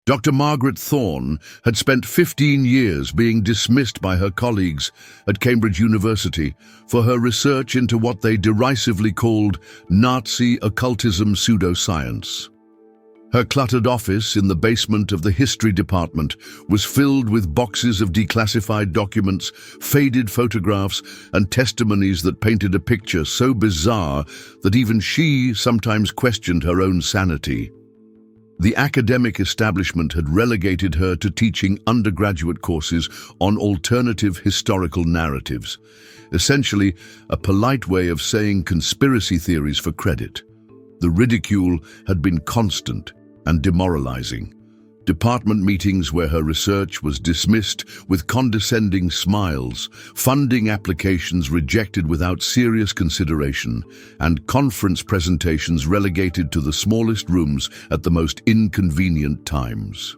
Dr. Margaret Thorne had spent 15 years being dismissed by her colleagues at Cambridge University for her research into what they derisively called Nazi occultism pseudoscience. Her cluttered office in the basement of the history department was filled with boxes of declassified documents, faded photographs, and testimonies that painted a picture so bizarre that even she sometimes questioned her own sanity. The academic establishment had relegated her to teaching undergraduate courses on alternative historical narratives, essentially a polite way of saying conspiracy theories for credit. The ridicule had been constant and demoralizing. Department meetings where her research was dismissed with condescending smiles, funding applications rejected without serious consideration, and conference presentations relegated to the smallest rooms at the most inconvenient times.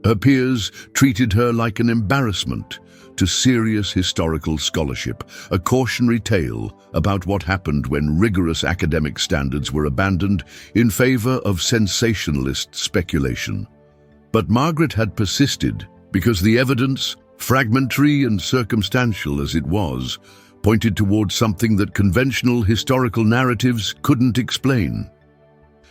Her peers treated her like an embarrassment to serious historical scholarship, a cautionary tale about what happened when rigorous academic standards were abandoned in favor of sensationalist speculation. But Margaret had persisted because the evidence, fragmentary and circumstantial as it was, pointed towards something that conventional historical narratives couldn't explain.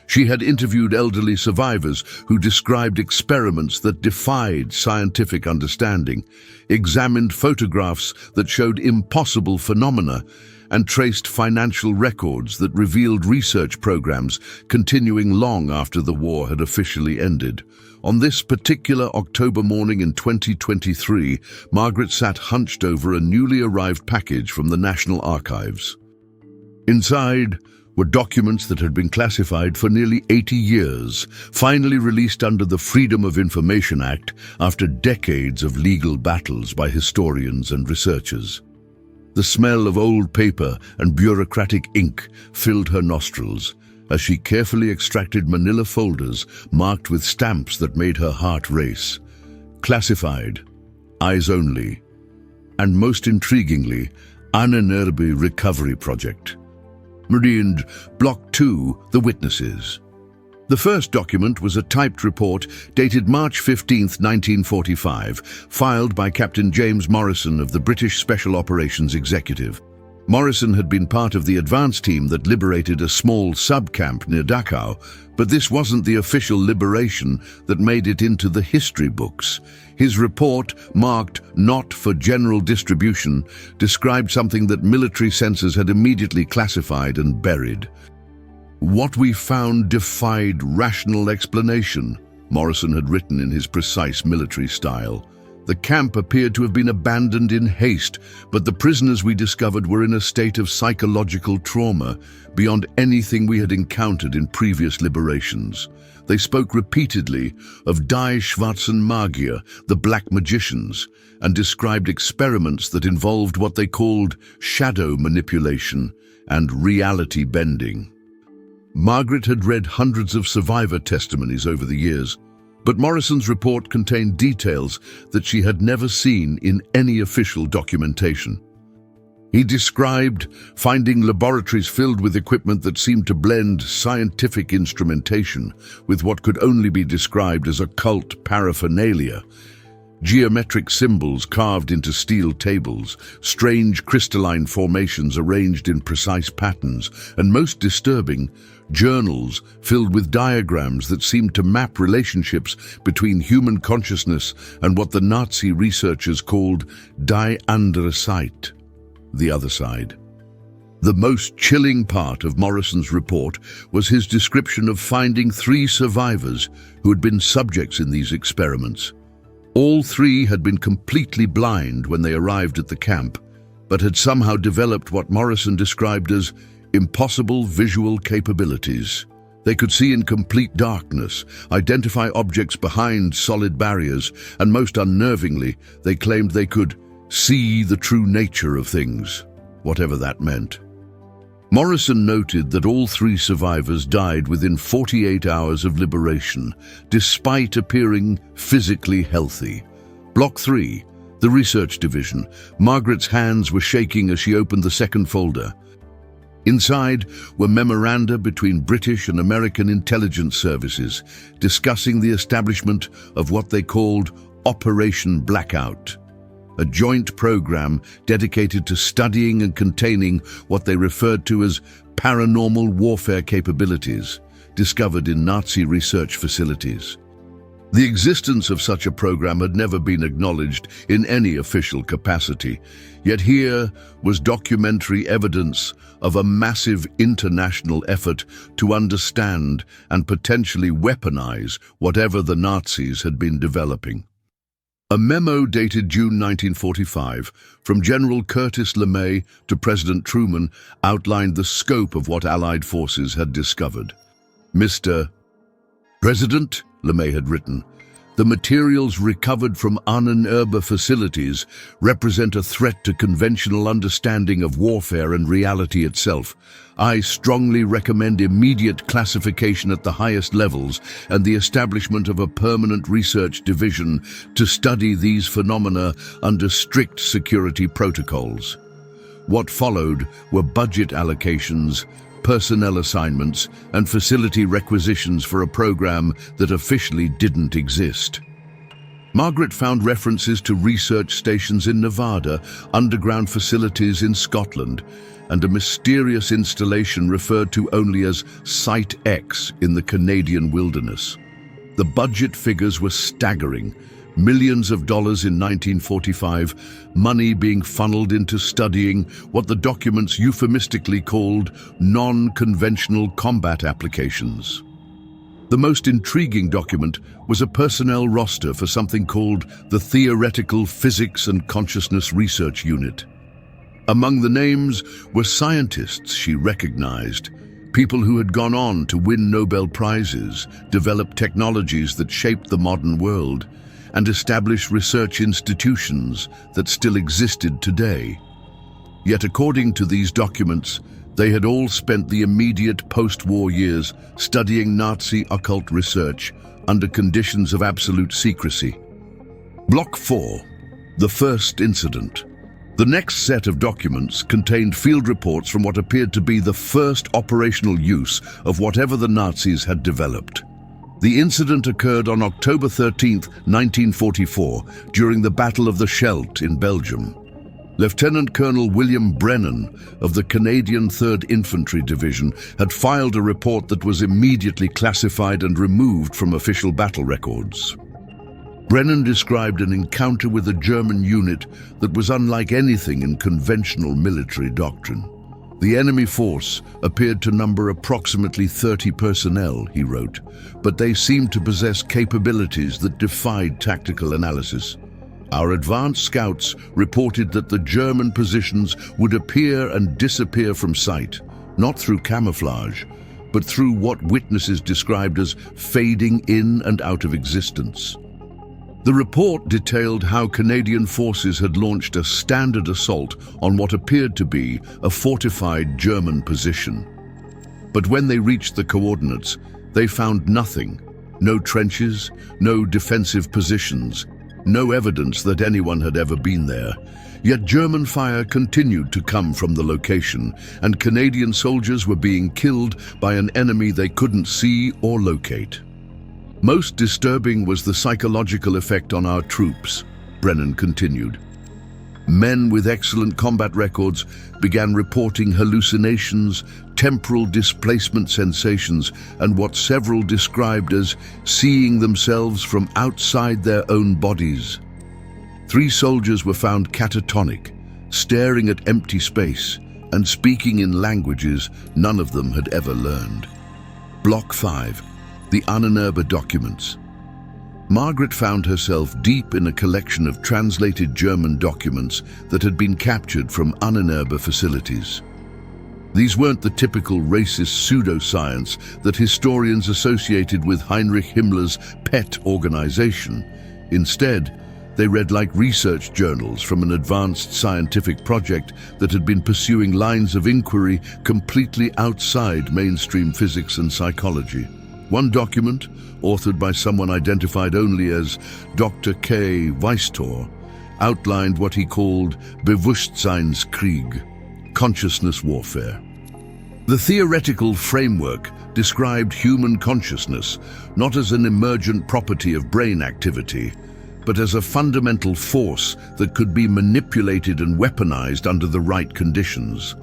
She had interviewed elderly survivors who described experiments that defied scientific understanding, examined photographs that showed impossible phenomena, and traced financial records that revealed research programs continuing long after the war had officially ended. On this particular October morning in 2023, Margaret sat hunched over a newly arrived package from the National Archives. Inside were documents that had been classified for nearly 80 years, finally released under the Freedom of Information Act after decades of legal battles by historians and researchers. The smell of old paper and bureaucratic ink filled her nostrils as she carefully extracted manila folders marked with stamps that made her heart race. Classified, eyes only, and most intriguingly, Anenerbe Recovery Project. Renamed Block 2, The Witnesses. The first document was a typed report dated March 15, 1945, filed by Captain James Morrison of the British Special Operations Executive. Morrison had been part of the advance team that liberated a small sub-camp near Dachau, but this wasn't the official liberation that made it into the history books. His report, marked not for general distribution, described something that military censors had immediately classified and buried. What we found defied rational explanation, Morrison had written in his precise military style. The camp appeared to have been abandoned in haste, but the prisoners we discovered were in a state of psychological trauma beyond anything we had encountered in previous liberations. They spoke repeatedly of Die Schwarzen Magier, the black magicians, and described experiments that involved what they called shadow manipulation and reality bending. Margaret had read hundreds of survivor testimonies over the years, but Morrison's report contained details that she had never seen in any official documentation. He described finding laboratories filled with equipment that seemed to blend scientific instrumentation with what could only be described as occult paraphernalia. Geometric symbols carved into steel tables, strange crystalline formations arranged in precise patterns, and most disturbing, journals filled with diagrams that seemed to map relationships between human consciousness and what the Nazi researchers called Die andere Seite, the other side. The most chilling part of Morrison's report was his description of finding 3 survivors who had been subjects in these experiments. All 3 had been completely blind when they arrived at the camp, but had somehow developed what Morrison described as impossible visual capabilities. They could see in complete darkness, identify objects behind solid barriers, and most unnervingly, they claimed they could see the true nature of things, whatever that meant. Morrison noted that all 3 survivors died within 48 hours of liberation, despite appearing physically healthy. Block 3, the research division. Margaret's hands were shaking as she opened the second folder. Inside were memoranda between British and American intelligence services discussing the establishment of what they called Operation Blackout, a joint program dedicated to studying and containing what they referred to as paranormal warfare capabilities discovered in Nazi research facilities. The existence of such a program had never been acknowledged in any official capacity, yet here was documentary evidence of a massive international effort to understand and potentially weaponize whatever the Nazis had been developing. A memo dated June 1945 from General Curtis LeMay to President Truman outlined the scope of what Allied forces had discovered. Mr. President, LeMay had written, the materials recovered from Ahnenerbe facilities represent a threat to conventional understanding of warfare and reality itself. I strongly recommend immediate classification at the highest levels and the establishment of a permanent research division to study these phenomena under strict security protocols. What followed were budget allocations, personnel assignments, and facility requisitions for a program that officially didn't exist. Margaret found references to research stations in Nevada, underground facilities in Scotland, and a mysterious installation referred to only as Site X in the Canadian wilderness. The budget figures were staggering. Millions of dollars in 1945, money being funneled into studying what the documents euphemistically called non-conventional combat applications. The most intriguing document was a personnel roster for something called the Theoretical Physics and Consciousness Research Unit. Among the names were scientists she recognized, people who had gone on to win Nobel Prizes, develop technologies that shaped the modern world, and establish research institutions that still existed today. Yet according to these documents, they had all spent the immediate post-war years studying Nazi occult research under conditions of absolute secrecy. Block 4. The First Incident. The next set of documents contained field reports from what appeared to be the first operational use of whatever the Nazis had developed. The incident occurred on October 13, 1944, during the Battle of the Scheldt in Belgium. Lieutenant Colonel William Brennan of the Canadian 3rd Infantry Division had filed a report that was immediately classified and removed from official battle records. Brennan described an encounter with a German unit that was unlike anything in conventional military doctrine. The enemy force appeared to number approximately 30 personnel, he wrote, but they seemed to possess capabilities that defied tactical analysis. Our advanced scouts reported that the German positions would appear and disappear from sight, not through camouflage, but through what witnesses described as fading in and out of existence. The report detailed how Canadian forces had launched a standard assault on what appeared to be a fortified German position. But when they reached the coordinates, they found nothing. No trenches, no defensive positions, no evidence that anyone had ever been there. Yet German fire continued to come from the location, and Canadian soldiers were being killed by an enemy they couldn't see or locate. Most disturbing was the psychological effect on our troops, Brennan continued. Men with excellent combat records began reporting hallucinations, temporal displacement sensations, and what several described as seeing themselves from outside their own bodies. 3 soldiers were found catatonic, staring at empty space, and speaking in languages none of them had ever learned. Block 5. The Ahnenerbe documents. Margaret found herself deep in a collection of translated German documents that had been captured from Ahnenerbe facilities. These weren't the typical racist pseudoscience that historians associated with Heinrich Himmler's pet organization. Instead, they read like research journals from an advanced scientific project that had been pursuing lines of inquiry completely outside mainstream physics and psychology. One document, authored by someone identified only as Dr. K. Weistor, outlined what he called Bewusstseinskrieg, consciousness warfare. The theoretical framework described human consciousness not as an emergent property of brain activity, but as a fundamental force that could be manipulated and weaponized under the right conditions.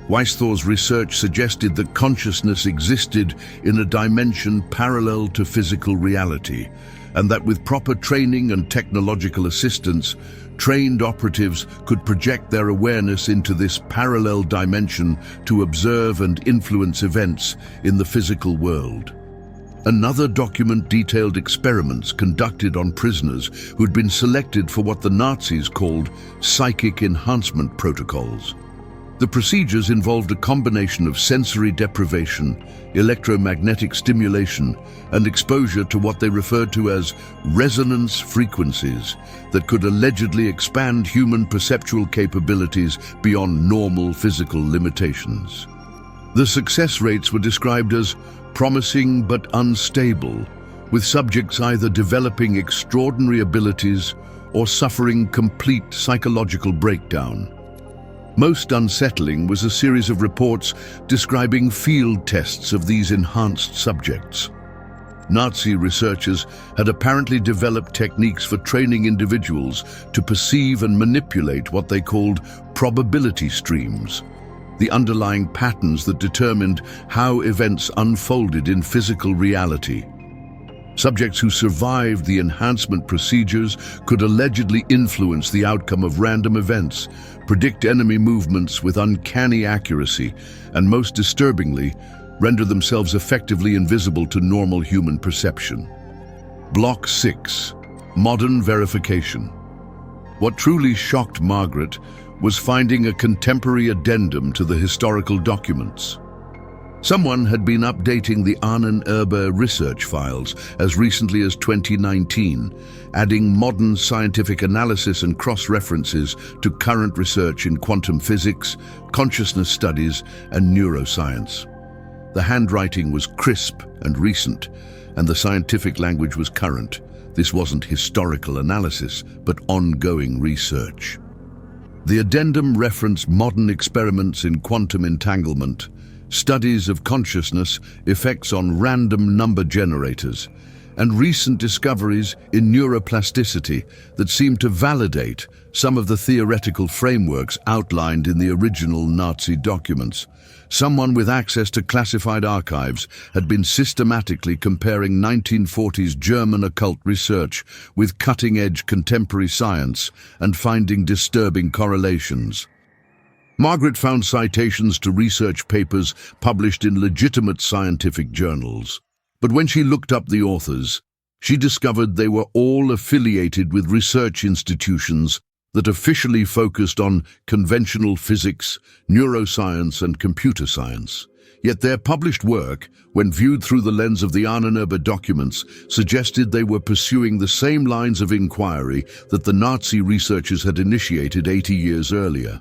Weisthor's research suggested that consciousness existed in a dimension parallel to physical reality, and that with proper training and technological assistance, trained operatives could project their awareness into this parallel dimension to observe and influence events in the physical world. Another document detailed experiments conducted on prisoners who'd been selected for what the Nazis called psychic enhancement protocols. The procedures involved a combination of sensory deprivation, electromagnetic stimulation, and exposure to what they referred to as resonance frequencies that could allegedly expand human perceptual capabilities beyond normal physical limitations. The success rates were described as promising but unstable, with subjects either developing extraordinary abilities or suffering complete psychological breakdown. Most unsettling was a series of reports describing field tests of these enhanced subjects. Nazi researchers had apparently developed techniques for training individuals to perceive and manipulate what they called probability streams, the underlying patterns that determined how events unfolded in physical reality. Subjects who survived the enhancement procedures could allegedly influence the outcome of random events, predict enemy movements with uncanny accuracy, and most disturbingly, render themselves effectively invisible to normal human perception. Block 6. Modern verification. What truly shocked Margaret was finding a contemporary addendum to the historical documents. Someone had been updating the Ahnenerbe research files as recently as 2019, adding modern scientific analysis and cross-references to current research in quantum physics, consciousness studies, and neuroscience. The handwriting was crisp and recent, and the scientific language was current. This wasn't historical analysis, but ongoing research. The addendum referenced modern experiments in quantum entanglement, studies of consciousness, effects on random number generators, and recent discoveries in neuroplasticity that seem to validate some of the theoretical frameworks outlined in the original Nazi documents. Someone with access to classified archives had been systematically comparing 1940s German occult research with cutting-edge contemporary science and finding disturbing correlations. Margaret found citations to research papers published in legitimate scientific journals. But when she looked up the authors, she discovered they were all affiliated with research institutions that officially focused on conventional physics, neuroscience, and computer science. Yet their published work, when viewed through the lens of the Ahnenerbe documents, suggested they were pursuing the same lines of inquiry that the Nazi researchers had initiated 80 years earlier.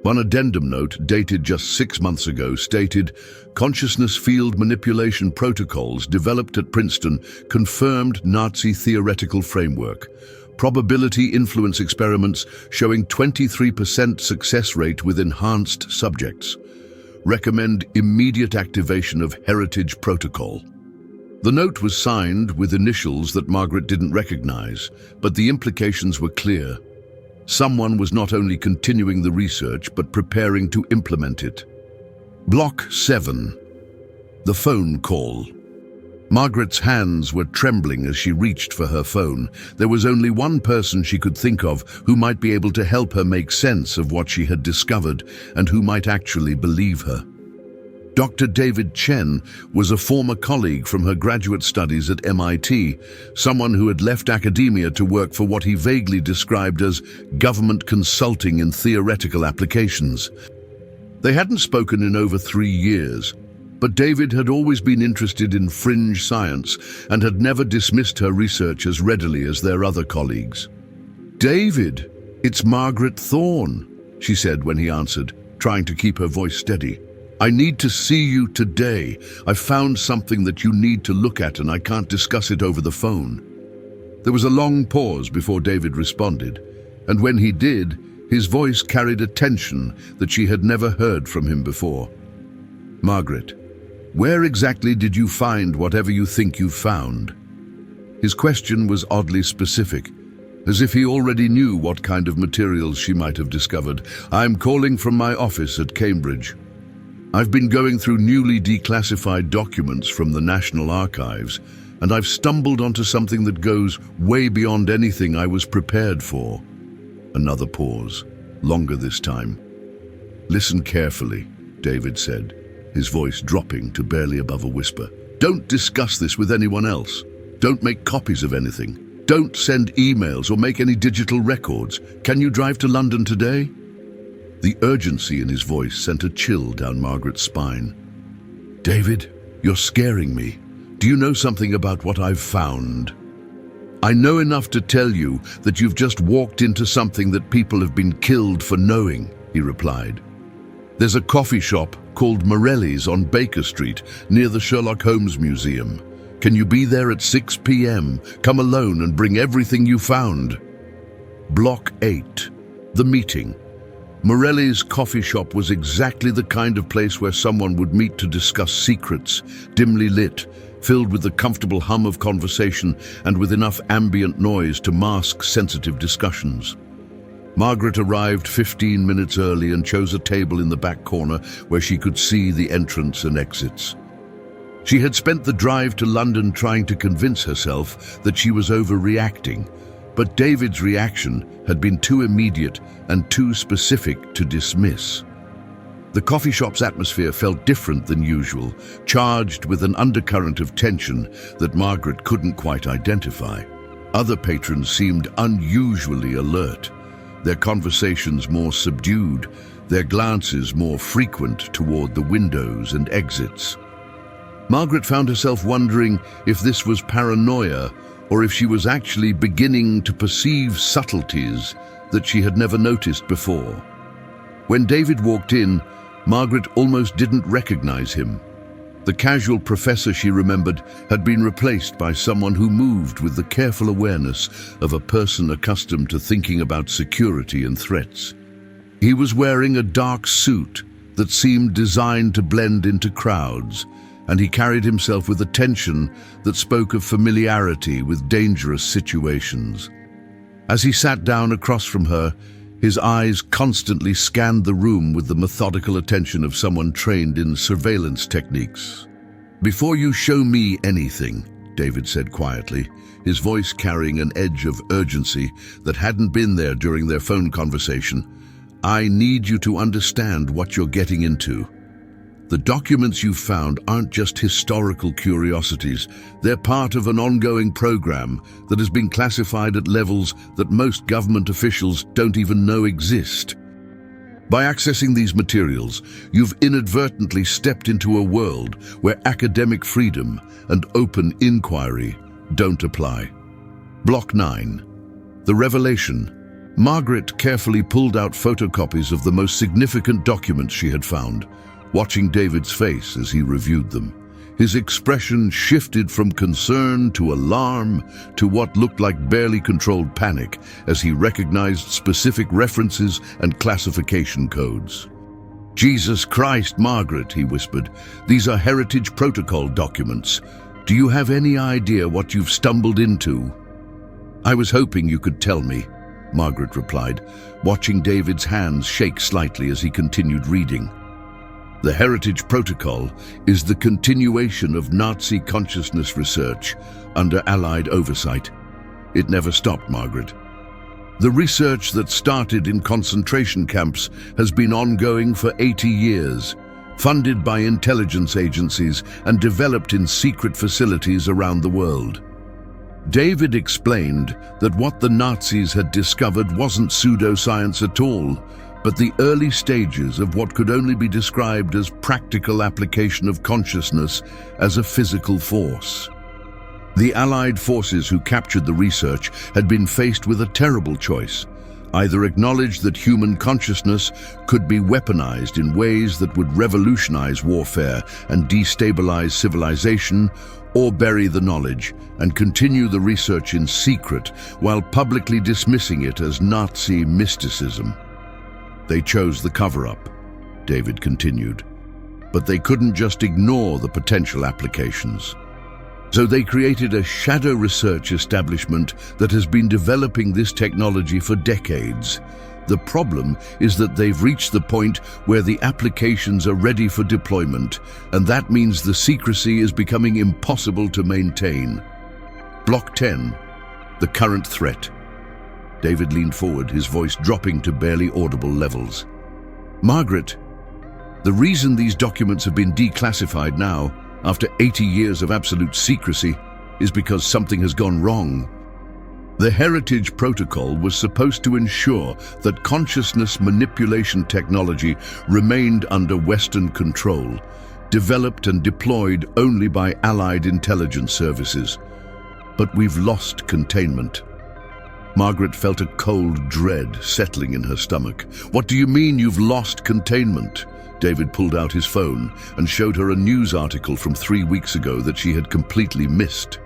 One addendum note, dated just 6 months ago, stated, "Consciousness field manipulation protocols developed at Princeton confirmed Nazi theoretical framework. Probability influence experiments showing 23% success rate with enhanced subjects. Recommend immediate activation of heritage protocol." The note was signed with initials that Margaret didn't recognize, but the implications were clear. Someone was not only continuing the research, but preparing to implement it. Block 7. The phone call. Margaret's hands were trembling as she reached for her phone. There was only one person she could think of who might be able to help her make sense of what she had discovered and who might actually believe her. Dr. David Chen was a former colleague from her graduate studies at MIT, someone who had left academia to work for what he vaguely described as government consulting in theoretical applications. They hadn't spoken in over 3 years, but David had always been interested in fringe science and had never dismissed her research as readily as their other colleagues. "David, it's Margaret Thorne," she said when he answered, trying to keep her voice steady. "I need to see you today. I found something that you need to look at and I can't discuss it over the phone." There was a long pause before David responded, and when he did, his voice carried a tension that she had never heard from him before. "Margaret, where exactly did you find whatever you think you found?" His question was oddly specific, as if he already knew what kind of materials she might have discovered. "I'm calling from my office at Cambridge. I've been going through newly declassified documents from the National Archives, and I've stumbled onto something that goes way beyond anything I was prepared for." Another pause, longer this time. "Listen carefully," David said, his voice dropping to barely above a whisper. "Don't discuss this with anyone else. Don't make copies of anything. Don't send emails or make any digital records. Can you drive to London today?" The urgency in his voice sent a chill down Margaret's spine. "David, you're scaring me. Do you know something about what I've found?" "I know enough to tell you that you've just walked into something that people have been killed for knowing," he replied. "There's a coffee shop called Morelli's on Baker Street, near the Sherlock Holmes Museum. Can you be there at 6 p.m? Come alone and bring everything you found." Block 8. The meeting. Morelli's coffee shop was exactly the kind of place where someone would meet to discuss secrets, dimly lit, filled with the comfortable hum of conversation and with enough ambient noise to mask sensitive discussions. Margaret arrived 15 minutes early and chose a table in the back corner where she could see the entrance and exits. She had spent the drive to London trying to convince herself that she was overreacting, but David's reaction had been too immediate and too specific to dismiss. The coffee shop's atmosphere felt different than usual, charged with an undercurrent of tension that Margaret couldn't quite identify. Other patrons seemed unusually alert, their conversations more subdued, their glances more frequent toward the windows and exits. Margaret found herself wondering if this was paranoia or if she was actually beginning to perceive subtleties that she had never noticed before. When David walked in, Margaret almost didn't recognize him. The casual professor she remembered had been replaced by someone who moved with the careful awareness of a person accustomed to thinking about security and threats. He was wearing a dark suit that seemed designed to blend into crowds, and he carried himself with a tension that spoke of familiarity with dangerous situations. As he sat down across from her, his eyes constantly scanned the room with the methodical attention of someone trained in surveillance techniques. "Before you show me anything," David said quietly, his voice carrying an edge of urgency that hadn't been there during their phone conversation, "I need you to understand what you're getting into. The documents you've found aren't just historical curiosities. They're part of an ongoing program that has been classified at levels that most government officials don't even know exist. By accessing these materials, you've inadvertently stepped into a world where academic freedom and open inquiry don't apply." Block 9. The revelation. Margaret carefully pulled out photocopies of the most significant documents she had found, watching David's face as he reviewed them. His expression shifted from concern to alarm to what looked like barely controlled panic as he recognized specific references and classification codes. "Jesus Christ, Margaret," he whispered, "these are heritage protocol documents. Do you have any idea what you've stumbled into?" "I was hoping you could tell me," Margaret replied, watching David's hands shake slightly as he continued reading. "The Heritage Protocol is the continuation of Nazi consciousness research under Allied oversight. It never stopped, Margaret. The research that started in concentration camps has been ongoing for 80 years, funded by intelligence agencies and developed in secret facilities around the world." David explained that what the Nazis had discovered wasn't pseudoscience at all, but the early stages of what could only be described as practical application of consciousness as a physical force. The Allied forces who captured the research had been faced with a terrible choice: either acknowledge that human consciousness could be weaponized in ways that would revolutionize warfare and destabilize civilization, or bury the knowledge and continue the research in secret while publicly dismissing it as Nazi mysticism. They chose the cover-up, David continued. But they couldn't just ignore the potential applications. So they created a shadow research establishment that has been developing this technology for decades. The problem is that they've reached the point where the applications are ready for deployment, and that means the secrecy is becoming impossible to maintain. Block 10. The current threat. David leaned forward, his voice dropping to barely audible levels. Margaret, the reason these documents have been declassified now, after 80 years of absolute secrecy, is because something has gone wrong. The Heritage Protocol was supposed to ensure that consciousness manipulation technology remained under Western control, developed and deployed only by Allied intelligence services. But we've lost containment. Margaret felt a cold dread settling in her stomach. What do you mean you've lost containment? David pulled out his phone and showed her a news article from 3 weeks ago that she had completely missed.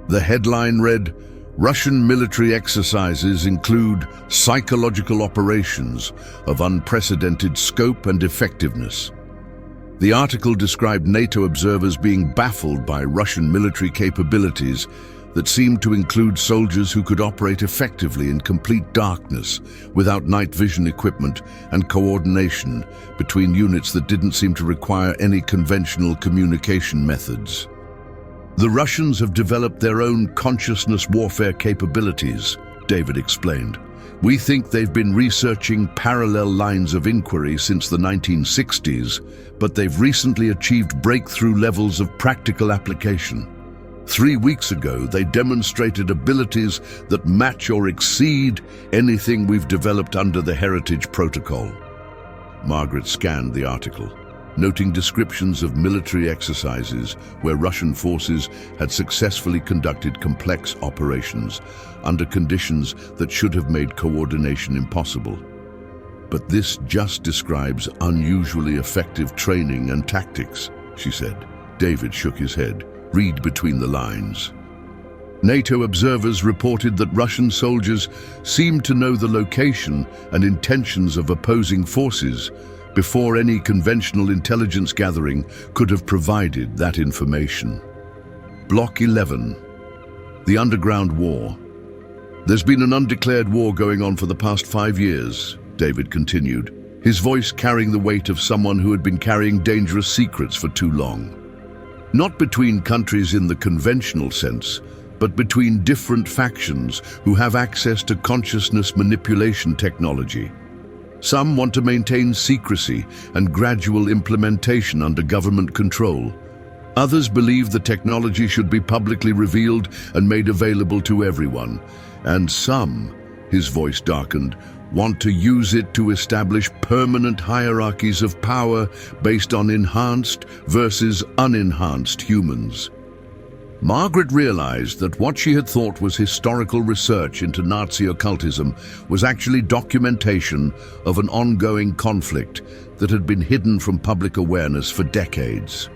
The headline read, "Russian military exercises include psychological operations of unprecedented scope and effectiveness." The article described NATO observers being baffled by Russian military capabilities that seemed to include soldiers who could operate effectively in complete darkness without night vision equipment and coordination between units that didn't seem to require any conventional communication methods. The Russians have developed their own consciousness warfare capabilities, David explained. We think they've been researching parallel lines of inquiry since the 1960s, but they've recently achieved breakthrough levels of practical application. 3 weeks ago, they demonstrated abilities that match or exceed anything we've developed under the Heritage Protocol. Margaret scanned the article, noting descriptions of military exercises where Russian forces had successfully conducted complex operations under conditions that should have made coordination impossible. But this just describes unusually effective training and tactics, she said. David shook his head. Read between the lines. NATO observers reported that Russian soldiers seemed to know the location and intentions of opposing forces before any conventional intelligence gathering could have provided that information. Block 11. The Underground War. There's been an undeclared war going on for the past 5 years, David continued, his voice carrying the weight of someone who had been carrying dangerous secrets for too long. Not between countries in the conventional sense, but between different factions who have access to consciousness manipulation technology. Some want to maintain secrecy and gradual implementation under government control. Others believe the technology should be publicly revealed and made available to everyone. And some, his voice darkened, want to use it to establish permanent hierarchies of power based on enhanced versus unenhanced humans. Margaret realized that what she had thought was historical research into Nazi occultism was actually documentation of an ongoing conflict that had been hidden from public awareness for decades.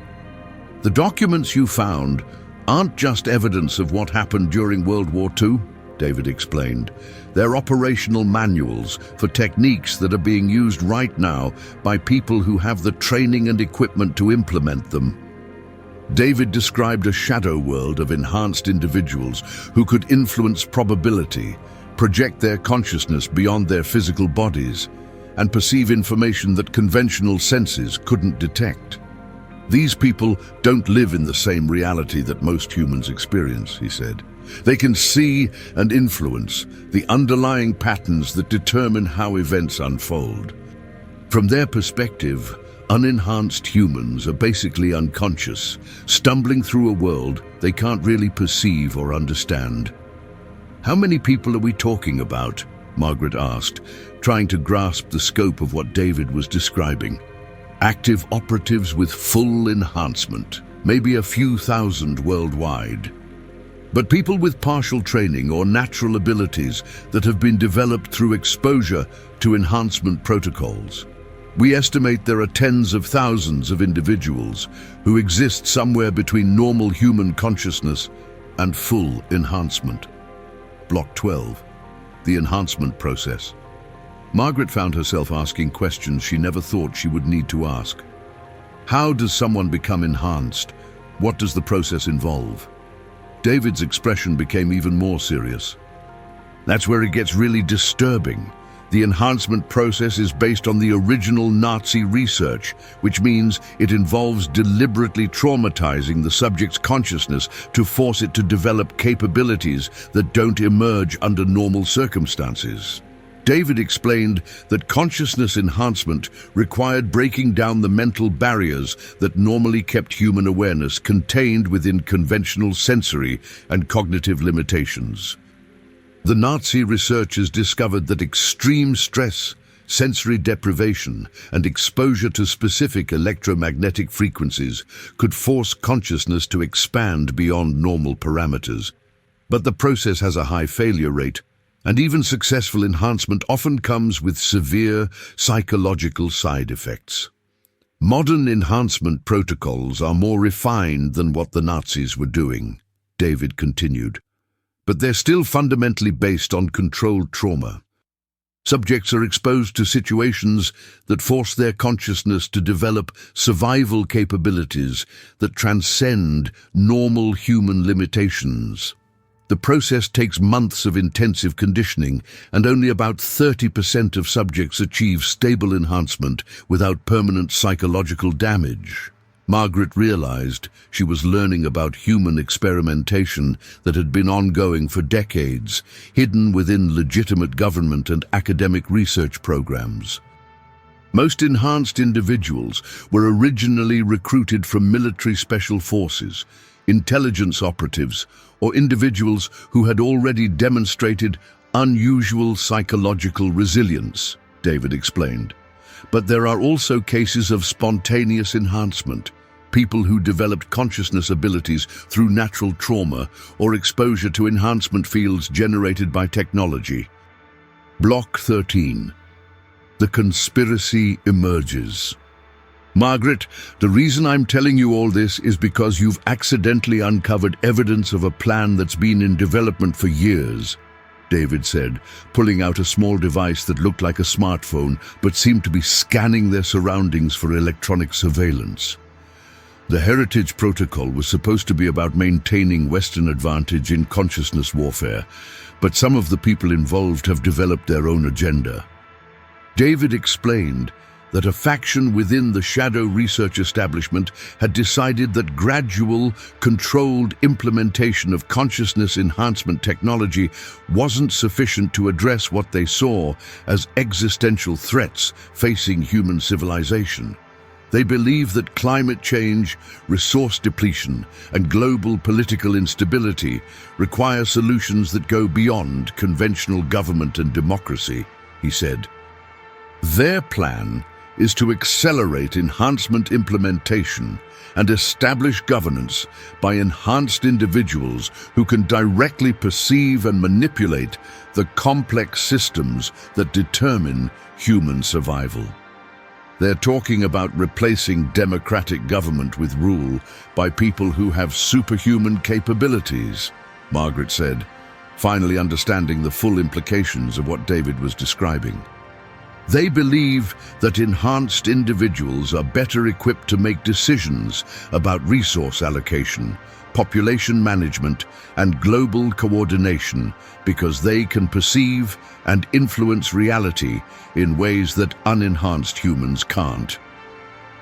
The documents you found aren't just evidence of what happened during World War II, David explained. They're operational manuals for techniques that are being used right now by people who have the training and equipment to implement them. David described a shadow world of enhanced individuals who could influence probability, project their consciousness beyond their physical bodies, and perceive information that conventional senses couldn't detect. These people don't live in the same reality that most humans experience, he said. They can see and influence the underlying patterns that determine how events unfold. From their perspective, unenhanced humans are basically unconscious, stumbling through a world they can't really perceive or understand. How many people are we talking about? Margaret asked, trying to grasp the scope of what David was describing. Active operatives with full enhancement, maybe a few thousand worldwide. But people with partial training or natural abilities that have been developed through exposure to enhancement protocols. We estimate there are tens of thousands of individuals who exist somewhere between normal human consciousness and full enhancement. Block 12. The enhancement process. Margaret found herself asking questions she never thought she would need to ask. How does someone become enhanced? What does the process involve? David's expression became even more serious. That's where it gets really disturbing. The enhancement process is based on the original Nazi research, which means it involves deliberately traumatizing the subject's consciousness to force it to develop capabilities that don't emerge under normal circumstances. David explained that consciousness enhancement required breaking down the mental barriers that normally kept human awareness contained within conventional sensory and cognitive limitations. The Nazi researchers discovered that extreme stress, sensory deprivation, and exposure to specific electromagnetic frequencies could force consciousness to expand beyond normal parameters. But the process has a high failure rate, and even successful enhancement often comes with severe psychological side effects. Modern enhancement protocols are more refined than what the Nazis were doing, David continued. But they're still fundamentally based on controlled trauma. Subjects are exposed to situations that force their consciousness to develop survival capabilities that transcend normal human limitations. The process takes months of intensive conditioning, and only about 30% of subjects achieve stable enhancement without permanent psychological damage. Margaret realized she was learning about human experimentation that had been ongoing for decades, hidden within legitimate government and academic research programs. Most enhanced individuals were originally recruited from military special forces, intelligence operatives, or individuals who had already demonstrated unusual psychological resilience, David explained. But there are also cases of spontaneous enhancement, people who developed consciousness abilities through natural trauma or exposure to enhancement fields generated by technology. Block 13. The conspiracy emerges. Margaret, the reason I'm telling you all this is because you've accidentally uncovered evidence of a plan that's been in development for years, David said, pulling out a small device that looked like a smartphone but seemed to be scanning their surroundings for electronic surveillance. The Heritage Protocol was supposed to be about maintaining Western advantage in consciousness warfare, but some of the people involved have developed their own agenda. David explained that a faction within the shadow research establishment had decided that gradual, controlled implementation of consciousness enhancement technology wasn't sufficient to address what they saw as existential threats facing human civilization. They believe that climate change, resource depletion, and global political instability require solutions that go beyond conventional government and democracy, he said. Their plan is to accelerate enhancement implementation and establish governance by enhanced individuals who can directly perceive and manipulate the complex systems that determine human survival. They're talking about replacing democratic government with rule by people who have superhuman capabilities, Margaret said, finally understanding the full implications of what David was describing. They believe that enhanced individuals are better equipped to make decisions about resource allocation, population management, and global coordination because they can perceive and influence reality in ways that unenhanced humans can't.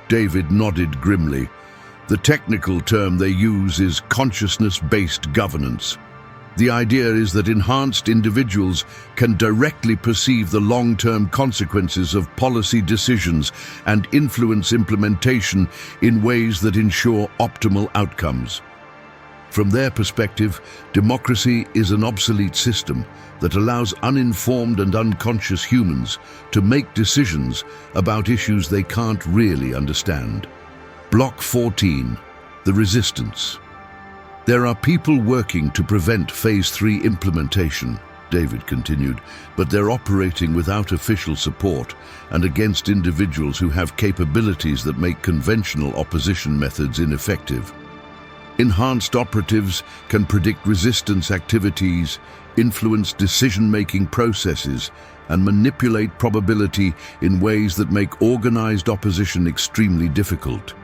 David nodded grimly. The technical term they use is consciousness-based governance. The idea is that enhanced individuals can directly perceive the long-term consequences of policy decisions and influence implementation in ways that ensure optimal outcomes. From their perspective, democracy is an obsolete system that allows uninformed and unconscious humans to make decisions about issues they can't really understand. Block 14, the resistance. There are people working to prevent Phase 3 implementation, David continued, but they're operating without official support and against individuals who have capabilities that make conventional opposition methods ineffective. Enhanced operatives can predict resistance activities, influence decision-making processes, and manipulate probability in ways that make organized opposition extremely difficult.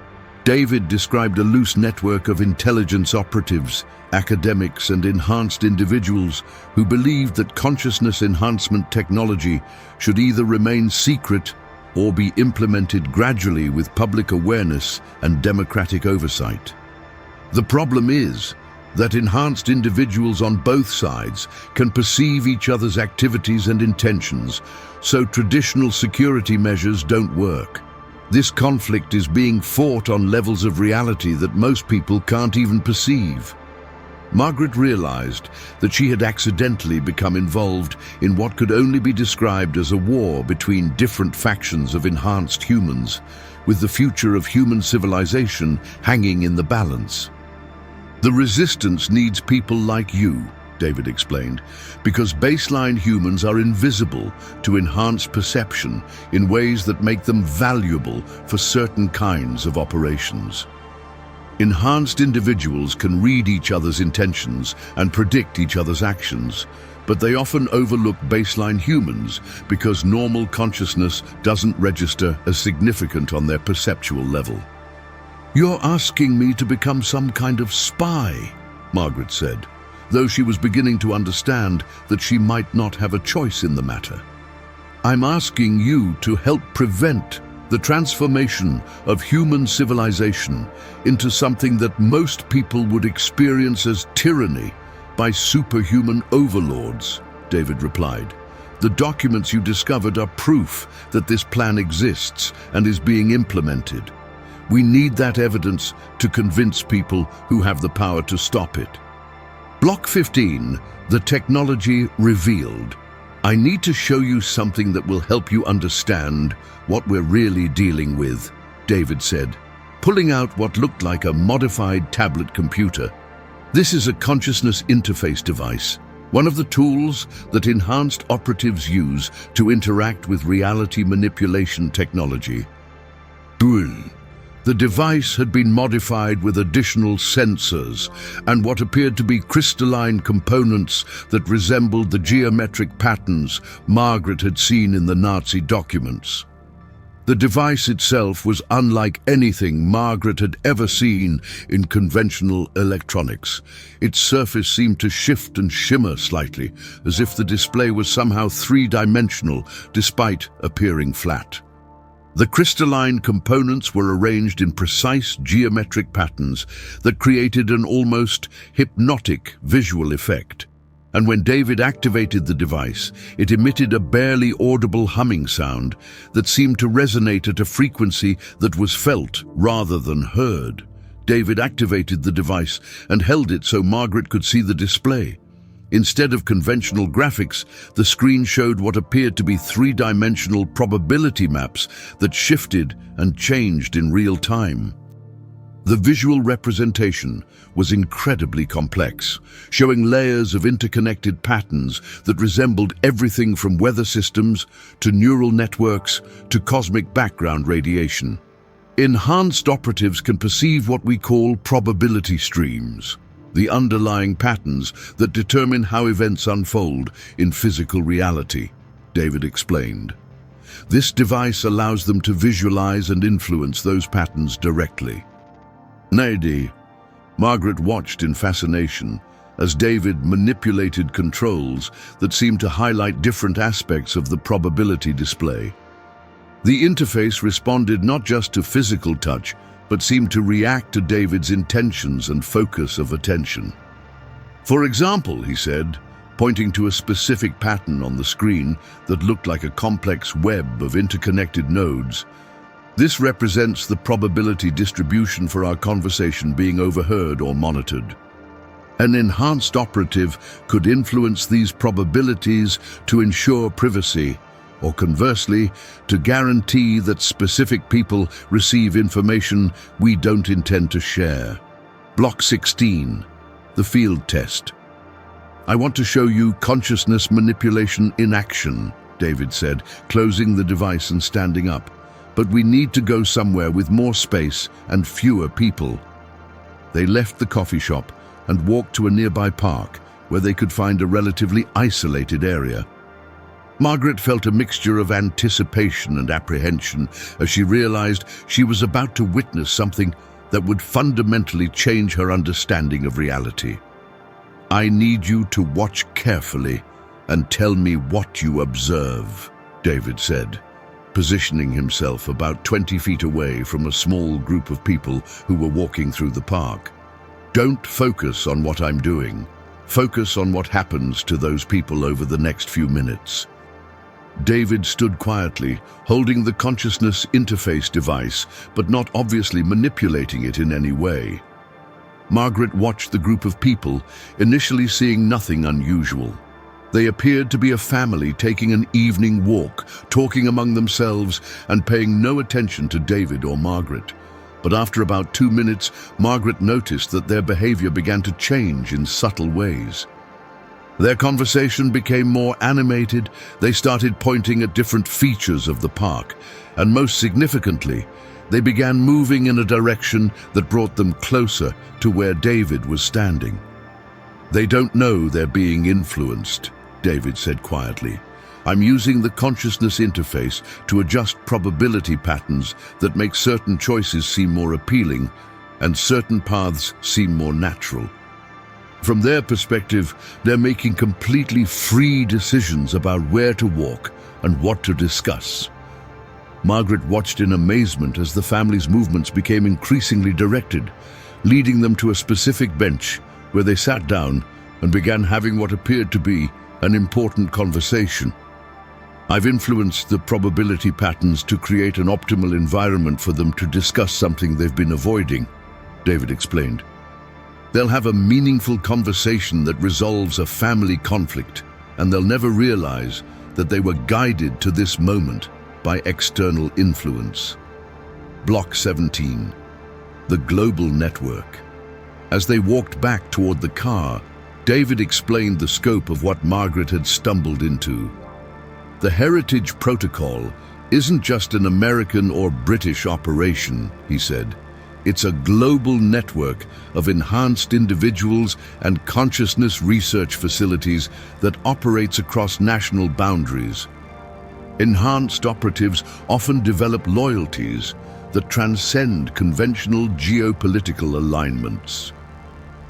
David described a loose network of intelligence operatives, academics, and enhanced individuals who believed that consciousness enhancement technology should either remain secret or be implemented gradually with public awareness and democratic oversight. The problem is that enhanced individuals on both sides can perceive each other's activities and intentions, so traditional security measures don't work. This conflict is being fought on levels of reality that most people can't even perceive. Margaret realized that she had accidentally become involved in what could only be described as a war between different factions of enhanced humans, with the future of human civilization hanging in the balance. The resistance needs people like you, David explained, because baseline humans are invisible to enhanced perception in ways that make them valuable for certain kinds of operations. Enhanced individuals can read each other's intentions and predict each other's actions, but they often overlook baseline humans because normal consciousness doesn't register as significant on their perceptual level. "You're asking me to become some kind of spy," Margaret said, though she was beginning to understand that she might not have a choice in the matter. "I'm asking you to help prevent the transformation of human civilization into something that most people would experience as tyranny by superhuman overlords," David replied. "The documents you discovered are proof that this plan exists and is being implemented. We need that evidence to convince people who have the power to stop it." Block 15, the technology revealed. "I need to show you something that will help you understand what we're really dealing with," David said, pulling out what looked like a modified tablet computer. "This is a consciousness interface device, one of the tools that enhanced operatives use to interact with reality manipulation technology." The device had been modified with additional sensors and what appeared to be crystalline components that resembled the geometric patterns Margaret had seen in the Nazi documents. The device itself was unlike anything Margaret had ever seen in conventional electronics. Its surface seemed to shift and shimmer slightly, as if the display was somehow three-dimensional, despite appearing flat. The crystalline components were arranged in precise geometric patterns that created an almost hypnotic visual effect. And when David activated the device, it emitted a barely audible humming sound that seemed to resonate at a frequency that was felt rather than heard. David activated the device and held it so Margaret could see the display. Instead of conventional graphics, the screen showed what appeared to be three-dimensional probability maps that shifted and changed in real time. The visual representation was incredibly complex, showing layers of interconnected patterns that resembled everything from weather systems to neural networks to cosmic background radiation. Enhanced operatives can perceive what we call probability streams, the underlying patterns that determine how events unfold in physical reality, David explained. This device allows them to visualize and influence those patterns directly. Nadi, Margaret watched in fascination as David manipulated controls that seemed to highlight different aspects of the probability display. The interface responded not just to physical touch, but seemed to react to David's intentions and focus of attention. "For example," he said, pointing to a specific pattern on the screen that looked like a complex web of interconnected nodes, "this represents the probability distribution for our conversation being overheard or monitored. An enhanced operative could influence these probabilities to ensure privacy, or conversely, to guarantee that specific people receive information we don't intend to share." Block 16, the field test. "I want to show you consciousness manipulation in action," David said, closing the device and standing up. "But we need to go somewhere with more space and fewer people." They left the coffee shop and walked to a nearby park where they could find a relatively isolated area. Margaret felt a mixture of anticipation and apprehension as she realized she was about to witness something that would fundamentally change her understanding of reality. "I need you to watch carefully and tell me what you observe," David said, positioning himself about 20 feet away from a small group of people who were walking through the park. "Don't focus on what I'm doing. Focus on what happens to those people over the next few minutes." David stood quietly, holding the consciousness interface device, but not obviously manipulating it in any way. Margaret watched the group of people, initially seeing nothing unusual. They appeared to be a family taking an evening walk, talking among themselves and paying no attention to David or Margaret. But after about 2 minutes, Margaret noticed that their behavior began to change in subtle ways. Their conversation became more animated. They started pointing at different features of the park, and most significantly, they began moving in a direction that brought them closer to where David was standing. "They don't know they're being influenced," David said quietly. "I'm using the consciousness interface to adjust probability patterns that make certain choices seem more appealing and certain paths seem more natural. From their perspective, they're making completely free decisions about where to walk and what to discuss." Margaret watched in amazement as the family's movements became increasingly directed, leading them to a specific bench where they sat down and began having what appeared to be an important conversation. "I've influenced the probability patterns to create an optimal environment for them to discuss something they've been avoiding," David explained. "They'll have a meaningful conversation that resolves a family conflict, and they'll never realize that they were guided to this moment by external influence." Block 17. The Global Network. As they walked back toward the car, David explained the scope of what Margaret had stumbled into. "The Heritage Protocol isn't just an American or British operation," he said. "It's a global network of enhanced individuals and consciousness research facilities that operates across national boundaries. Enhanced operatives often develop loyalties that transcend conventional geopolitical alignments."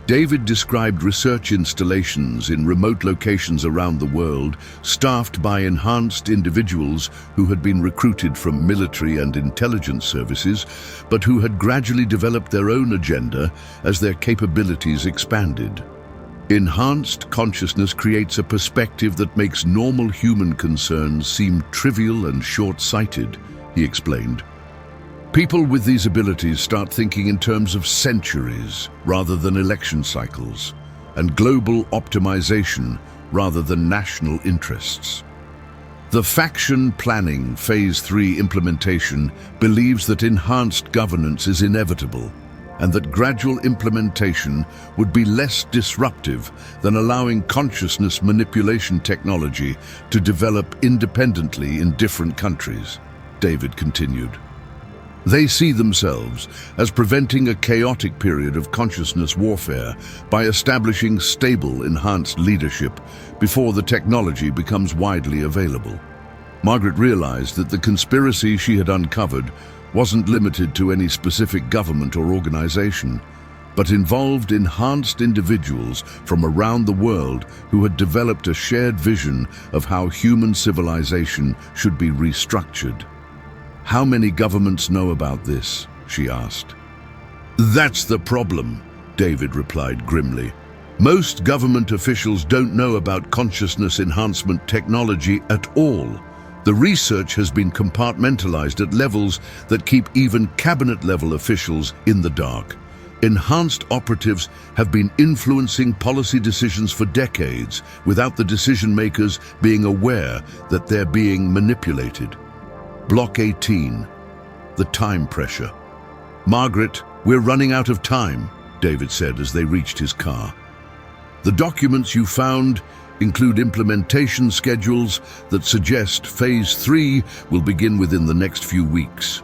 David described research installations in remote locations around the world, staffed by enhanced individuals who had been recruited from military and intelligence services, but who had gradually developed their own agenda as their capabilities expanded. "Enhanced consciousness creates a perspective that makes normal human concerns seem trivial and short-sighted," he explained. "People with these abilities start thinking in terms of centuries rather than election cycles, and global optimization rather than national interests." The Faction Planning Phase 3 implementation believes that enhanced governance is inevitable, and that gradual implementation would be less disruptive than allowing consciousness manipulation technology to develop independently in different countries, David continued. "They see themselves as preventing a chaotic period of consciousness warfare by establishing stable, enhanced leadership before the technology becomes widely available." Margaret realized that the conspiracy she had uncovered wasn't limited to any specific government or organization, but involved enhanced individuals from around the world who had developed a shared vision of how human civilization should be restructured. "How many governments know about this?" she asked. "That's the problem," David replied grimly. "Most government officials don't know about consciousness enhancement technology at all. The research has been compartmentalized at levels that keep even cabinet-level officials in the dark. Enhanced operatives have been influencing policy decisions for decades without the decision-makers being aware that they're being manipulated." Block 18. The Time Pressure. "Margaret, we're running out of time," David said as they reached his car. "The documents you found include implementation schedules that suggest Phase 3 will begin within the next few weeks.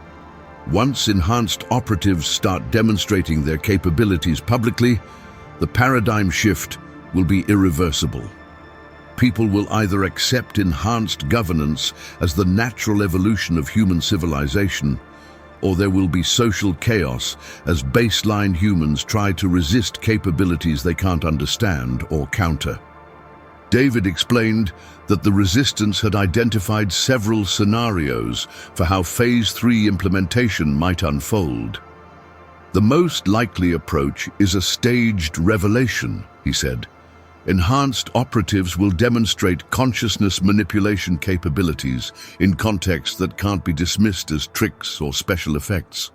Once enhanced operatives start demonstrating their capabilities publicly, the paradigm shift will be irreversible. People will either accept enhanced governance as the natural evolution of human civilization, or there will be social chaos as baseline humans try to resist capabilities they can't understand or counter. David explained that the resistance had identified several scenarios for how Phase 3 implementation might unfold. The most likely approach is a staged revelation, he said. Enhanced operatives will demonstrate consciousness manipulation capabilities in contexts that can't be dismissed as tricks or special effects.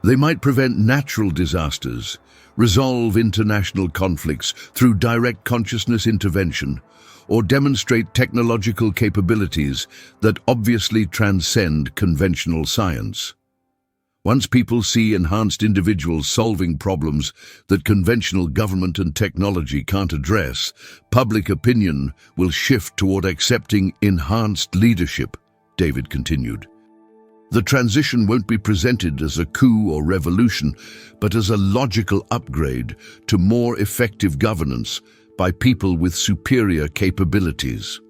They might prevent natural disasters, resolve international conflicts through direct consciousness intervention, or demonstrate technological capabilities that obviously transcend conventional science. Once people see enhanced individuals solving problems that conventional government and technology can't address, public opinion will shift toward accepting enhanced leadership, David continued. The transition won't be presented as a coup or revolution, but as a logical upgrade to more effective governance by people with superior capabilities.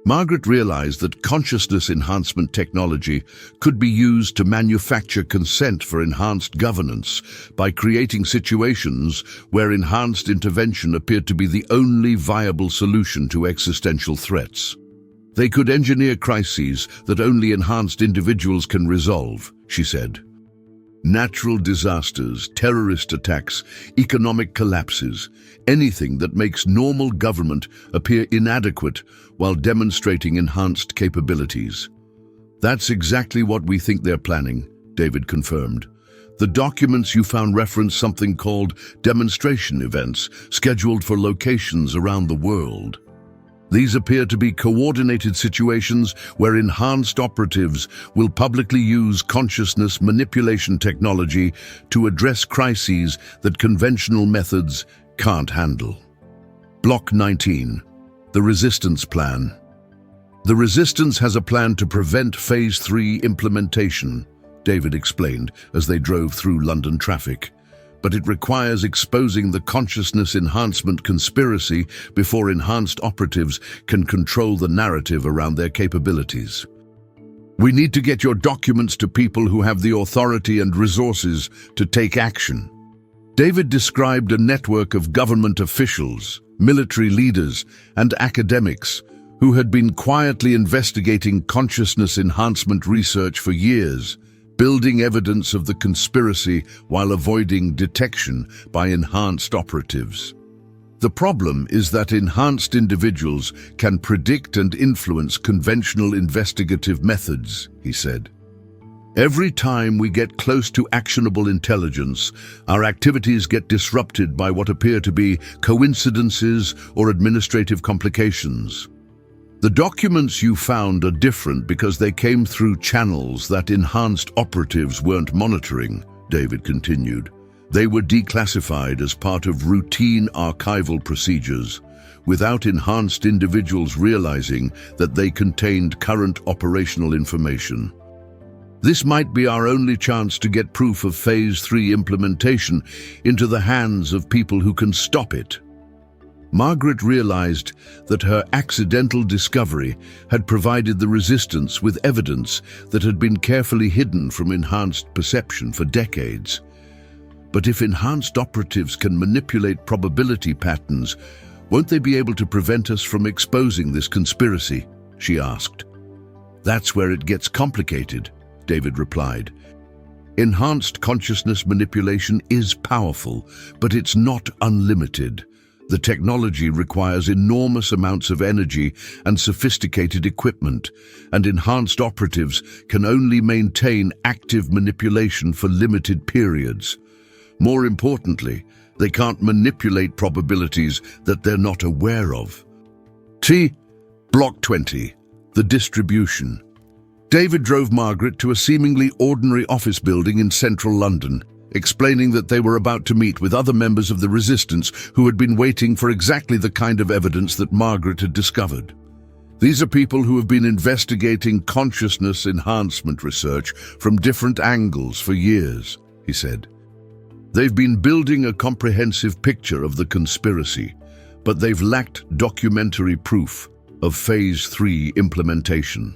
Margaret realized that consciousness enhancement technology could be used to manufacture consent for enhanced governance by creating situations where enhanced intervention appeared to be the only viable solution to existential threats. They could engineer crises that only enhanced individuals can resolve, she said. Natural disasters, terrorist attacks, economic collapses, anything that makes normal government appear inadequate while demonstrating enhanced capabilities. That's exactly what we think they're planning, David confirmed. The documents you found reference something called demonstration events scheduled for locations around the world. These appear to be coordinated situations where enhanced operatives will publicly use consciousness manipulation technology to address crises that conventional methods can't handle. Block 19. The Resistance Plan. The Resistance has a plan to prevent Phase 3 implementation, David explained as they drove through London traffic. But it requires exposing the consciousness enhancement conspiracy before enhanced operatives can control the narrative around their capabilities. We need to get your documents to people who have the authority and resources to take action. David described a network of government officials, military leaders, and academics who had been quietly investigating consciousness enhancement research for years, building evidence of the conspiracy while avoiding detection by enhanced operatives. The problem is that enhanced individuals can predict and influence conventional investigative methods, he said. Every time we get close to actionable intelligence, our activities get disrupted by what appear to be coincidences or administrative complications. The documents you found are different because they came through channels that enhanced operatives weren't monitoring, David continued. They were declassified as part of routine archival procedures, without enhanced individuals realizing that they contained current operational information. This might be our only chance to get proof of Phase 3 implementation into the hands of people who can stop it. Margaret realized that her accidental discovery had provided the resistance with evidence that had been carefully hidden from enhanced perception for decades. But if enhanced operatives can manipulate probability patterns, won't they be able to prevent us from exposing this conspiracy? She asked. That's where it gets complicated, David replied. Enhanced consciousness manipulation is powerful, but it's not unlimited. The technology requires enormous amounts of energy and sophisticated equipment, and enhanced operatives can only maintain active manipulation for limited periods. More importantly, they can't manipulate probabilities that they're not aware of. Block 20. The Distribution. David drove Margaret to a seemingly ordinary office building in central London, explaining that they were about to meet with other members of the resistance who had been waiting for exactly the kind of evidence that Margaret had discovered. These are people who have been investigating consciousness enhancement research from different angles for years, he said. They've been building a comprehensive picture of the conspiracy, but they've lacked documentary proof of Phase 3 implementation.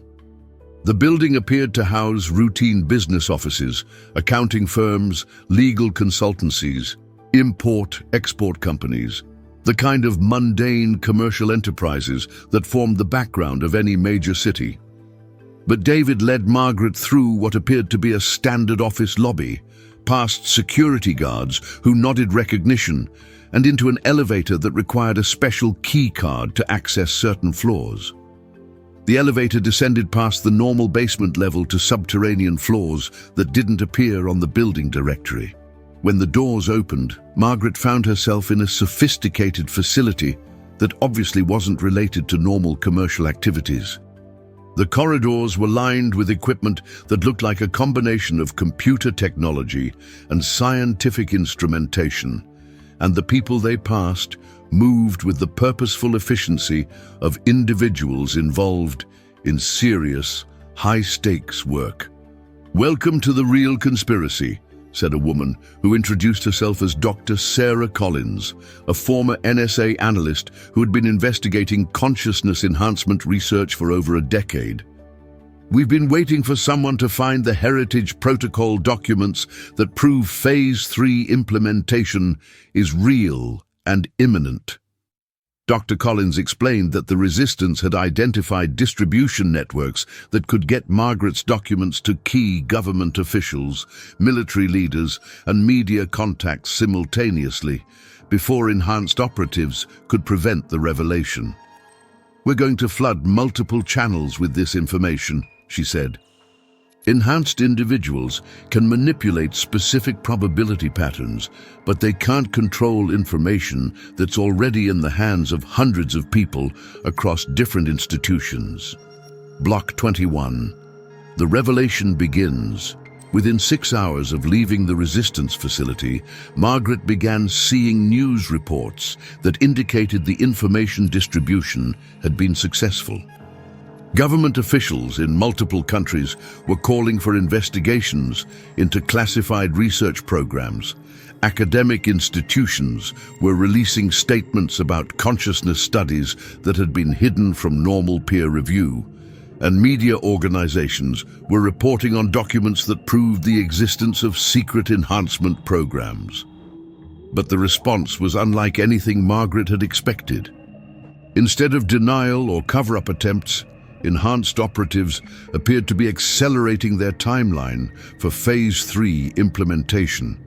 The building appeared to house routine business offices, accounting firms, legal consultancies, import-export companies, the kind of mundane commercial enterprises that formed the background of any major city. But David led Margaret through what appeared to be a standard office lobby, past security guards who nodded recognition, and into an elevator that required a special key card to access certain floors. The elevator descended past the normal basement level to subterranean floors that didn't appear on the building directory. When the doors opened, Margaret found herself in a sophisticated facility that obviously wasn't related to normal commercial activities. The corridors were lined with equipment that looked like a combination of computer technology and scientific instrumentation, and the people they passed moved with the purposeful efficiency of individuals involved in serious, high-stakes work. "Welcome to the real conspiracy," said a woman who introduced herself as Dr. Sarah Collins, a former NSA analyst who had been investigating consciousness enhancement research for over a decade. "We've been waiting for someone to find the Heritage Protocol documents that prove Phase 3 implementation is real and imminent." Dr. Collins explained that the resistance had identified distribution networks that could get Margaret's documents to key government officials, military leaders, and media contacts simultaneously, before enhanced operatives could prevent the revelation. "We're going to flood multiple channels with this information," she said. "Enhanced individuals can manipulate specific probability patterns, but they can't control information that's already in the hands of hundreds of people across different institutions." Block 21. The revelation begins. Within 6 hours of leaving the resistance facility, Margaret began seeing news reports that indicated the information distribution had been successful. Government officials in multiple countries were calling for investigations into classified research programs. Academic institutions were releasing statements about consciousness studies that had been hidden from normal peer review, and media organizations were reporting on documents that proved the existence of secret enhancement programs. But the response was unlike anything Margaret had expected. Instead of denial or cover-up attempts, enhanced operatives appeared to be accelerating their timeline for Phase 3 implementation.